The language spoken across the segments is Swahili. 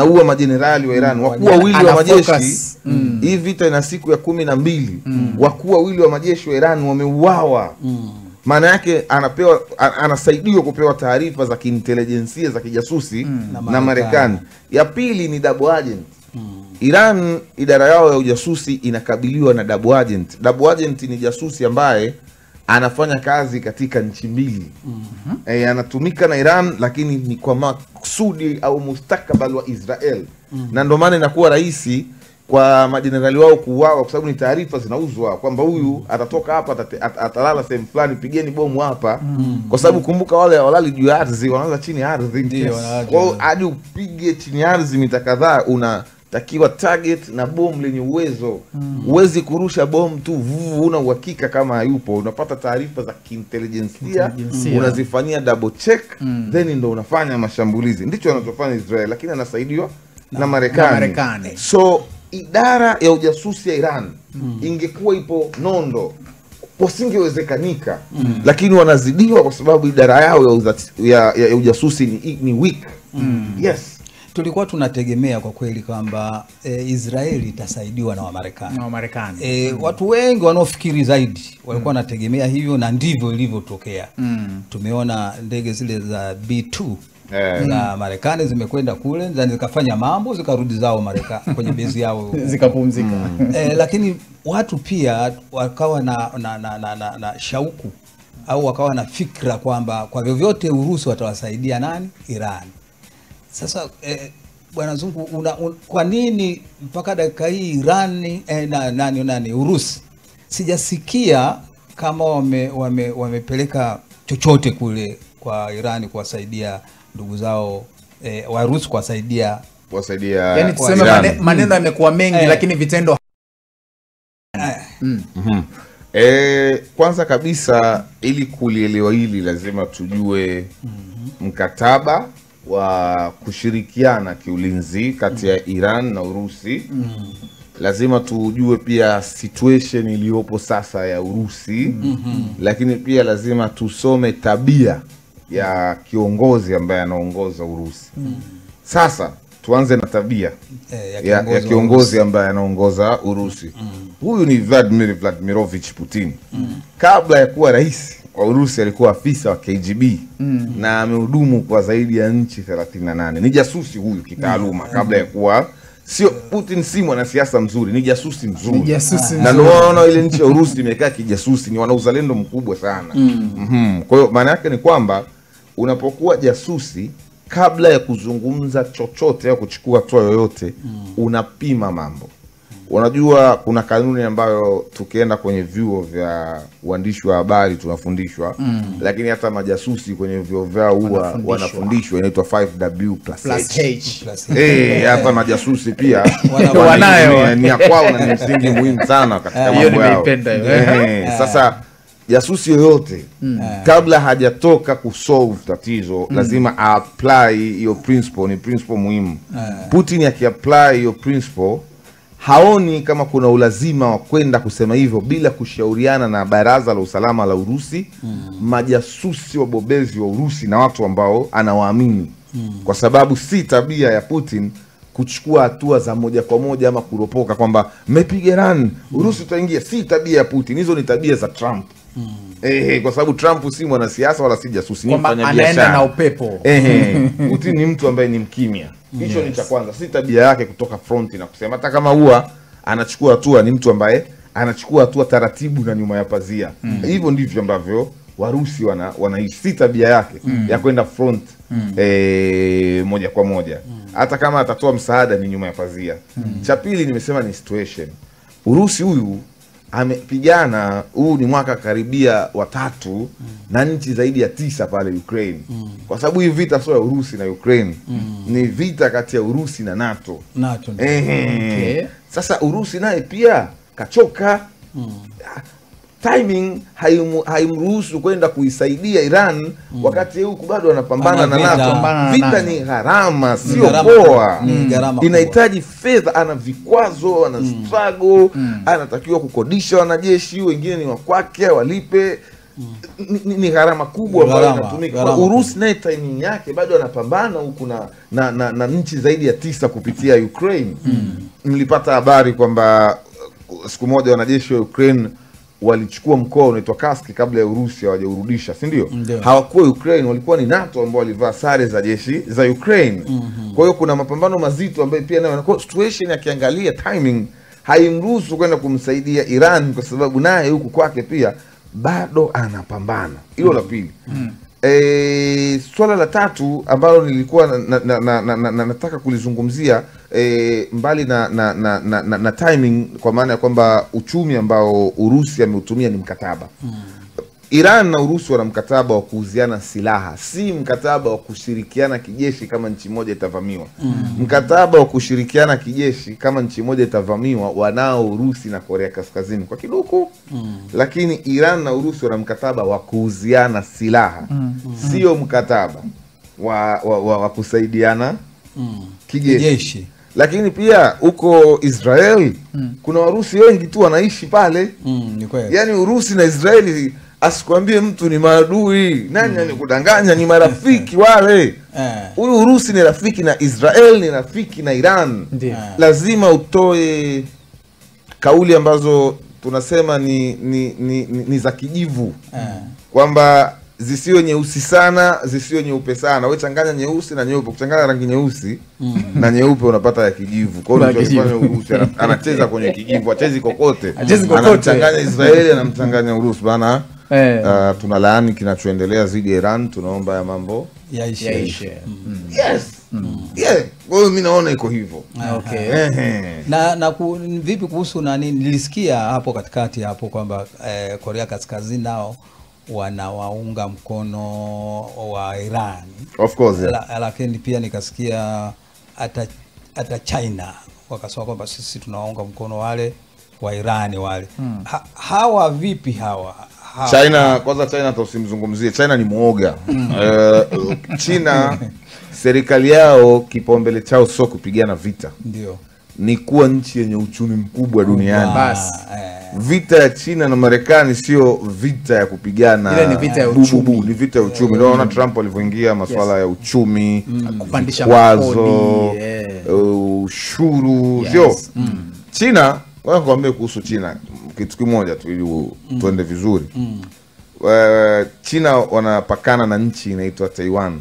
anaua majenerali wa Iran, wakuu wawili wa majeshi. Hii vita ina siku ya 12. Wakuu wawili wa majeshi wa Iran wameuawa. Maana yake anasaidiwa kupewa taarifa za kiintelijensia za kijasusi na Marekani. Ya pili ni double agent. Iran, idara yao ya ujasusi inakabiliwa na double agent. Double agent ni jasusi ambaye anafanya kazi katika nchi mbili. Anatumika na Iran lakini ni kwa maksudi au mustakabali wa Israel. Na ndio maana inakuwa rahisi kwa majenerali wao kuuawa, kwa sababu ni taarifa zinauzwa kwamba huyu atatoka hapa atalala sehemu fulani, pigeni bomu hapa. Kwa sababu kumbuka wale walali juu ya ardhi, wanaanza chini ya ardhi. Kwa hiyo hadi upige chini ya ardhi mita kadhaa unatakiwa target na bomu lenye uwezo. Huwezi kurusha bomu tu una uhakika kama hayupo. Unapata taarifa za kiintelijensia, unazifanyia double check, then ndo unafanya mashambulizi. Ndicho wanachofanya Israel, lakini anasaidiwa na Marekani. So idara ya ujasusi ya Iran ingekuwa ipo nondo, wasingewezekanika. Lakini wanazidiwa kwa sababu idara yao ya ujasusi ni weak. Yes. Tulikuwa tunategemea kwa kweli kwamba Israeli itasaidiwa na Wamarekani. Watu wengi wanaofikiri zaidi walikuwa wanategemea hivyo, na ndivyo ilivyotokea. Tumeona ndege zile za B2 za Marekani zimekwenda kule na zikafanya mambo, zikarudi zao Marekani kwenye bezi yao zikapumzika. Lakini watu pia wakawa na shauku au wakawa na fikra kwamba kwa vyovyote Urusi watawasaidia nani? Iran. Sasa Bwana Zungu, kwa nini mpaka dakika hii Iran Urusi sijasikia kama wamepeleka chochote kule kwa Iran kuwasaidia ndugu zao Warusi kuwasaidia. Yani tuseme maneno yamekuwa mengi lakini vitendo. Kwanza kabisa ili kulielewa hili lazima tujue mkataba wa kushirikiana kiulinzi kati ya Iran na Urusi. Lazima tujue pia situation iliyopo sasa ya Urusi. Lakini pia lazima tusome tabia ya kiongozi ambaye anaongoza Urusi. Sasa tuanze na tabia ya kiongozi ambaye anaongoza Urusi. Huyu ni Vladimir Vladimirovich Putin. Kabla ya kuwa rais wa Urusi alikuwa afisa wa KGB na amehudumu kwa zaidi ya nchi 38. Ni jasusi huyu kitaaluma. Kabla ya kuwa sio Putin, si mwanasiasa mzuri, ni jasusi mzuri. Na ndio unaona ile nchi ya Urusi imekaa kijasusi, ni wana uzalendo mkubwa sana. Kwa hiyo maana yake ni kwamba unapokuwa jasusi, kabla ya kuzungumza chochote au kuchukua hatua yoyote, unapima mambo. Unajua kuna kanuni ambayo tukienda kwenye vyuo vya uandishi wa habari tunafundishwa, lakini hata majasusi kwenye vyuo vyao huwa wanafundishwa, inaitwa 5W+H. Hata majasusi pia wanayo ni kwao na ni msingi muhimu sana katika mambo yao. Sasa jasusi yoyote kabla hajatoka kusolve tatizo lazima apply hiyo principle. Ni principle muhimu. Putin akiapply hiyo principle haoni kama kuna ulazima wa kwenda kusema hivyo bila kushauriana na Baraza la Usalama la Urusi, majasusi wabobezi wa Urusi na watu ambao anawaamini. Kwa sababu si tabia ya Putin kuchukua hatua za moja kwa moja ama kuropoka kwamba mmepiga Iran Urusi utaingia. Si tabia ya Putin, hizo ni tabia za Trump. Kwa sababu Trump si mwanasiasa wala si jasusi, ni mfanya biashara. Anaenda na upepo. Putin ni mtu ambaye ni mkimya. Hicho ni cha kwanza. Si tabia yake kutoka front na kusema, hata kama huwa anachukua hatua, ni mtu ambaye anachukua hatua taratibu na nyuma ya pazia. Hivyo ndivyo ambavyo Warusi wanaishi. Si tabia yake ya kwenda front moja kwa moja. Hata kama atatoa msaada ni nyuma ya pazia. Cha pili nimesema ni situation. Urusi huyu amepigana, huu ni mwaka karibia wa 3 na nchi zaidi ya 9 pale Ukraine. Kwa sababu hii vita sio ya Urusi na Ukraine, ni vita kati ya Urusi na NATO. Sasa Urusi naye pia kachoka. Timing haimruhusu kwenda kuisaidia Iran wakati huku bado anapambana na NATO. Vita ni gharama, sio poa. Inahitaji fedha, ana vikwazo, ana struggle, anatakiwa kukodisha wanajeshi, wengine ni wa kwake walipe. ni gharama kubwa ambayo inatumika. Kwa Urusi naye timing yake bado anapambana huku na nchi zaidi ya 9 kupitia Ukraine. Mlipata habari kwamba siku moja wanajeshi wa Ukraine walichukua mkoa unaitwa Kursk kabla ya Urusi hawajaurudisha, si ndio? Hawakuwa Ukraine, walikuwa ni NATO ambao walivaa sare za jeshi za Ukraine. Kwa hiyo kuna mapambano mazito ambayo pia nayo kwa situation akiangalia timing haimruhusu kwenda kumsaidia Iran, kwa sababu naye huku kwake pia bado anapambana. Hilo la pili. Swala la tatu ambalo nilikuwa nataka kulizungumzia, mbali na timing, kwa maana ya kwamba uchumi ambao Urusi ameutumia ni mkataba. Iran na Urusi wana mkataba wa kuuziana silaha, si mkataba wa kushirikiana kijeshi kama nchi moja itavamiwa. Mkataba wa kushirikiana kijeshi kama nchi moja itavamiwa wanao Urusi na Korea Kaskazini kwa kiduku. Lakini Iran na Urusi wana mkataba wa kuuziana silaha, sio mkataba wa kusaidiana kijeshi. Lakini pia huko Israeli kuna Warusi wengi tu wanaishi pale. Ni kweli. Yaani Urusi na Israeli, asikwambie mtu ni maadui, nani ni kudanganya, ni marafiki wale. Huyu Urusi ni rafiki na Israel, ni rafiki na Iran. Lazima utoe kauli ambazo tunasema ni za kijivu, kwamba zisiwe nyeusi sana, zisiwe nyeupe sana. Wewe changanya nyeusi na nyeupe, kuchanganya rangi nyeusi na nyeupe unapata ya kijivu. Kwa hiyo unachofanya Urusi anacheza kwenye kijivu, achezi kokote. Anachanganya Israeli, anamchanganya Urusi bana. Tunalaani kinachoendelea zidi ya Iran, tunaomba ya mambo yaishe. Yes. Yeah. Kwa hiyo mimi naona iko hivyo. Na vipi kuhusu nani, nilisikia hapo katikati hapo kwamba Korea Kaskazini nao wanawaunga mkono wa Iran. Of course. Lakini pia nikasikia hata China wakasema kwamba sisi tunawaunga mkono wale wa Iran wale. Hawa vipi hawa? China, kwanza China tusimzungumzie. China ni muoga. China serikali yao kipaumbele chao sio kupigana vita. Ndio. Ni kuwa nchi yenye uchumi mkubwa duniani. Vita ya China na Marekani sio vita ya kupigana. Ile ni vita ya uchumi. Ni vita ya uchumi. Unaona Trump alivyoingia masuala ya uchumi, kupandisha kwazo, ushuru, sio? China, wewe kuambia kuhusu China kitu kimoja tu ili tuende vizuri. China wanapakana na nchi inaitwa Taiwan.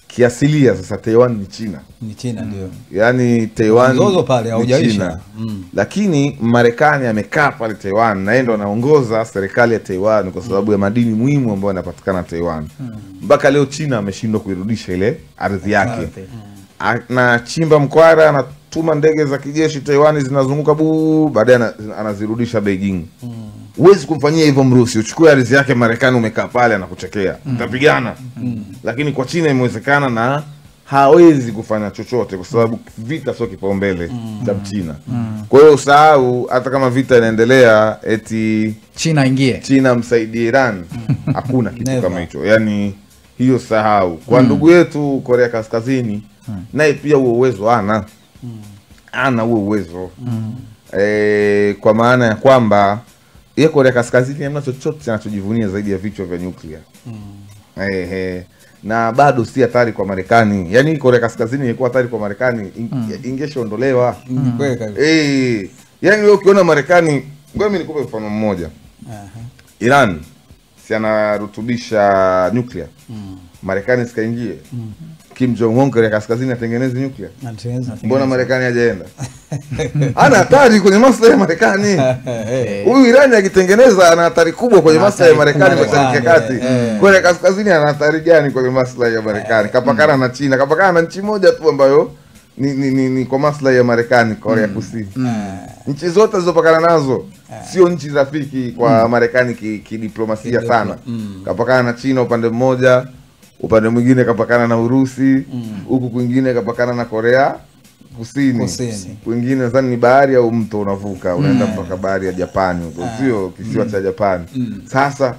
Kiasilia sasa Taiwan ni China. Ni China ndio. Yaani Taiwan mzozo pale haujaisha. Lakini Marekani amekaa pale Taiwan na yeye ndo anaongoza serikali ya Taiwan kwa sababu ya madini muhimu ambayo yanapatikana Taiwan. Mpaka leo China ameshindwa kuirudisha ile ardhi yake. Na chimba mkwara, anatuma ndege za kijeshi Taiwan zinazunguka baadaye anazirudisha Beijing. Huwezi kumfanyia hivyo Mrusi, uchukue ardhi yake Marekani umekaa pale anakuchekea. Utapigana. Lakini kwa China imewezekana na hawezi kufanya chochote kwa sababu vita sio kipaumbele cha China. Kwa hiyo usahau hata kama vita inaendelea eti China msaidie Iran. Hakuna kitu kama hicho. Yaani hiyo sahau. Kwa ndugu yetu Korea Kaskazini naye pia huo uwezo ana huo uwezo. Kwa maana ya kwamba yeye Korea Kaskazini hamna chochote anachojivunia zaidi ya vichwa vya nyuklia. Na bado si hatari kwa Marekani. Yaani Korea Kaskazini ilikuwa hatari kwa Marekani, ingeshaondolewa. Yaani wewe ukiona Marekani, ngoja mimi nikupe mfano mmoja. Iran si anarutubisha nyuklia. Marekani sikaingie. Kim Jong Un Korea Kaskazini atengeneze nyuklia. Mbona Marekani hajaenda? Ana hatari kwenye masuala ya Marekani. Huyu Iran akitengeneza ana hatari kubwa kwenye masuala ya Marekani Mashariki ya Kati. Korea Kaskazini ana hatari gani kwenye masuala ya Marekani? Kapakana na China, kapakana na nchi moja tu ambayo ni kwa maslahi ya Marekani, Korea Kusini. Nchi zote zilizopakana nazo sio nchi rafiki kwa Marekani kidiplomasia sana. Kapakana na China upande mmoja, upande mwingine kapakana na Urusi, huku kwingine kapakana na Korea Kusini. Kwingine nadhani ni bahari au mto unavuka, unaenda mpaka bahari ya Japani, sio kisiwa cha Japani. Sasa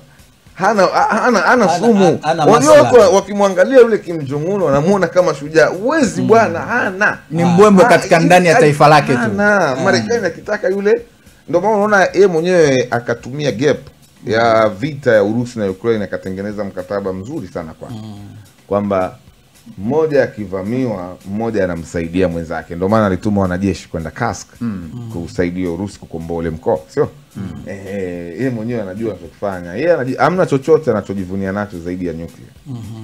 hana sumu. Wao wakimwangalia yule Kim Jong Un wanamuona kama shujaa. Uwezi bwana, hana. Ni mbwembwe katika ndani ya taifa lake tu. Marekani akitaka yule, ndio maana unaona yeye mwenyewe akatumia gap ya vita ya Urusi na Ukraine akatengeneza mkataba mzuri sana kwamba mmoja akivamiwa mmoja anamsaidia mwenzake. Ndio maana alituma wanajeshi kwenda Kursk kusaidia Urusi kukomboa ule mkoa, sio? Yeye mwenyewe anajua anachofanya. Yeye hamna chochote anachojivunia nacho zaidi ya nuclear.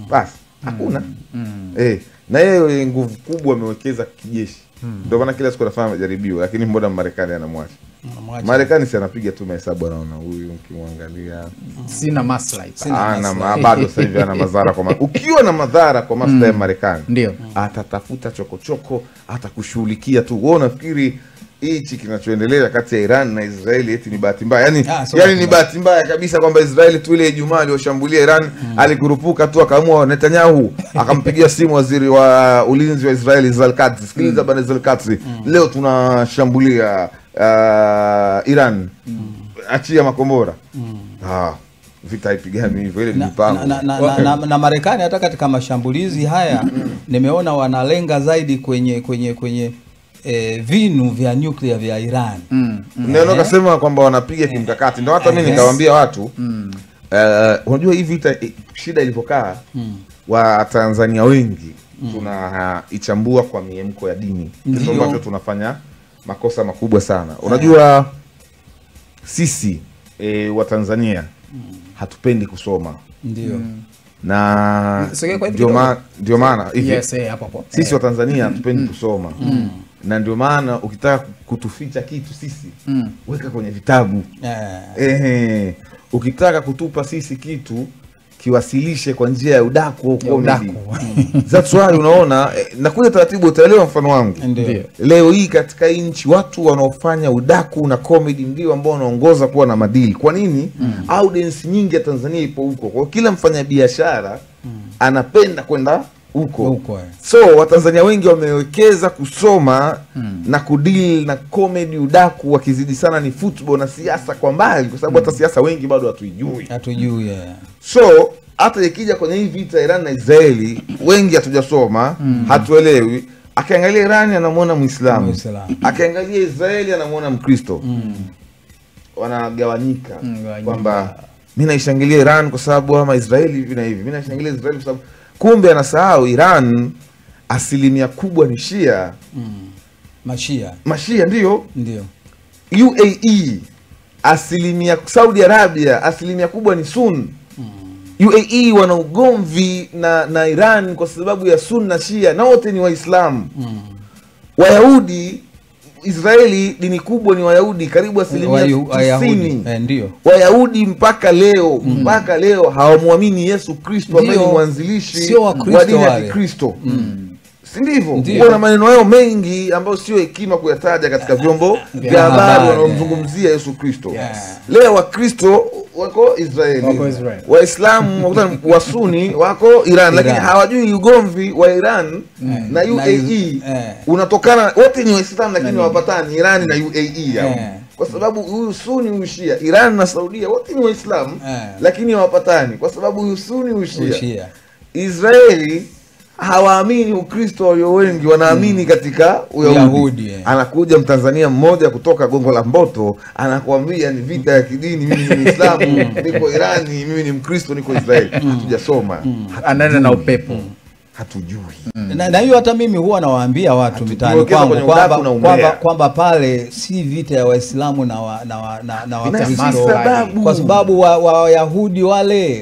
Basi hakuna. Na yeye nguvu kubwa amewekeza kijeshi. Ndio maana kila siku anafanya majaribio, lakini mbona Marekani anamwacha? Marekani si anapiga tu mahesabu, anaona huyu mkimwangalia sina maslahi. Bado sasa hivi ana madhara kwa ukiwa na madhara kwa maslahi ya Marekani, ndio atatafuta chokochoko, atakushughulikia tu. Wewe unafikiri hichi kinachoendelea kati ya Iran na Israeli eti ni bahati mbaya? Yani ni bahati mbaya kabisa kwamba Israeli tu ile Ijumaa aliyoshambulia Iran alikurupuka tu akaamua Netanyahu akampigia simu waziri wa ulinzi wa Israeli Israel Katz, sikiliza bwana Israel Katz, leo tunashambulia Iran, achia makombora. Vita ipigani hivyo, ile ni mpango. Na Marekani hata katika mashambulizi haya nimeona wanalenga zaidi kwenye vinu vya nuclear vya Iran. Ndio kasema kwamba wanapiga kimkakati. Ndio hata mimi nikawaambia watu unajua hii vita shida ilipokaa wa Tanzania wengi tunaichambua kwa miemko ya dini. Ndio ambacho tunafanya makosa makubwa sana. Unajua sisi wa hatupendi kusoma. Ndio. Na ndio maana hivi sisi wa Tanzania hatupendi kusoma. Na ndio maana ukitaka kutuficha kitu sisi weka kwenye vitabu. Ukitaka kutupa sisi kitu kiwasilishe kwa njia ya udaku au comedy. That's why unaona nakuja taratibu, utaelewa mfano wangu. Leo hii katika nchi watu wanaofanya udaku na comedy ndio ambao wanaongoza kuwa na madili. Kwa nini? Audience nyingi ya Tanzania ipo huko. Kwa kila mfanyabiashara anapenda kwenda huko. So Watanzania wengi wamewekeza kusoma na kudeal na comedy, udaku, wakizidi sana ni football na siasa kwa mbali, kwa sababu hata siasa wengi bado hatujui. So hata ikija kwenye hii vita Iran na Israeli wengi hatujasoma, hatuelewi. Akiangalia Iran anamuona Muislamu, akiangalia Israeli anamuona Mkristo. Wanagawanyika kwamba mimi naishangilia Iran kwa sababu ama Israeli hivi na hivi. Mimi naishangilia Israeli kwa sababu kumbe anasahau Iran asilimia kubwa ni Shia. Mashia ndio. UAE asilimia, Saudi Arabia asilimia kubwa ni Sunni. UAE wana ugomvi na Iran kwa sababu ya Sunni na Shia, na wote ni Waislamu. Wayahudi Israeli dini kubwa ni Wayahudi, karibu asilimia 90. Ndio. Wayahudi mpaka leo hawamuamini Yesu Kristo ambaye ni mwanzilishi wa dini ya Kikristo. Si ndivyo? Kuna maneno hayo mengi ambayo sio hekima kuyataja katika vyombo vya habari wanaomzungumzia Yesu Kristo. Leo Wakristo wako Israeli, Waislamu wa Sunni wako Iran, lakini hawajui ugomvi wa Iran na UAE unatokana, wote ni Waislamu lakini hawapatani, Iran na UAE kwa sababu huyu Sunni huyu Shia. Iran na Saudia wote ni Waislamu lakini hawapatani kwa sababu huyu Sunni huyu Shia. Israeli hawaamini Ukristo, walio wengi wanaamini katika Uyahudi. Anakuja Mtanzania mmoja kutoka Gongo la Mboto anakuambia ni vita ya kidini, mimi ni Muislamu niko Irani, mimi ni Mkristo niko Israeli. Hatujasoma. Anaenda na upepo. Hatujui. Na hiyo hata mimi huwa nawaambia watu mitaani kwangu kwamba pale si vita ya Waislamu na Wakristo, kwa sababu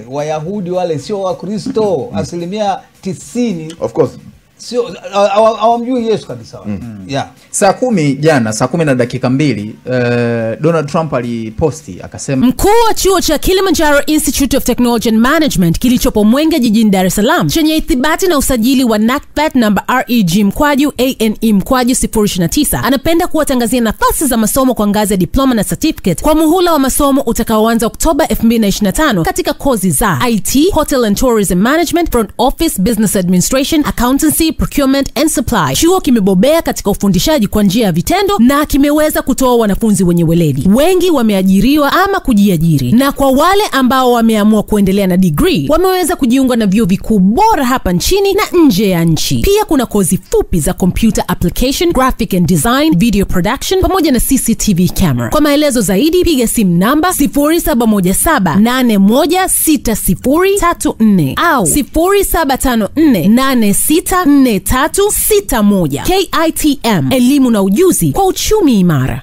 Wayahudi wale sio Wakristo asilimia 90. Of course. Sio hawamjui Yesu kabisa. Saa 10 jana, saa 10 na dakika 2, Donald Trump aliposti akasema, mkuu wa chuo cha Kilimanjaro Institute of Technology and Management kilichopo Mwenge jijini Dar es Salaam chenye ithibati na usajili wa NACTVET number REG/ANE/029 anapenda kuwatangazia nafasi za masomo kwa ngazi ya diploma na certificate kwa muhula wa masomo utakaoanza Oktoba 2025 katika kozi za IT, Hotel and Tourism Management, Front Office Business Administration, Accountancy, Quality, Procurement and Supply. Chuo kimebobea katika ufundishaji kwa njia ya vitendo na kimeweza kutoa wanafunzi wenye weledi. Wengi wameajiriwa ama kujiajiri, na kwa wale ambao wameamua kuendelea na degree, wameweza kujiunga na vyuo vikuu bora hapa nchini na nje ya nchi. Pia kuna kozi fupi za computer application, graphic and design, video production pamoja na CCTV camera. Kwa maelezo zaidi piga simu namba 0717816034 au 0754864361. KITM, elimu na ujuzi kwa uchumi imara.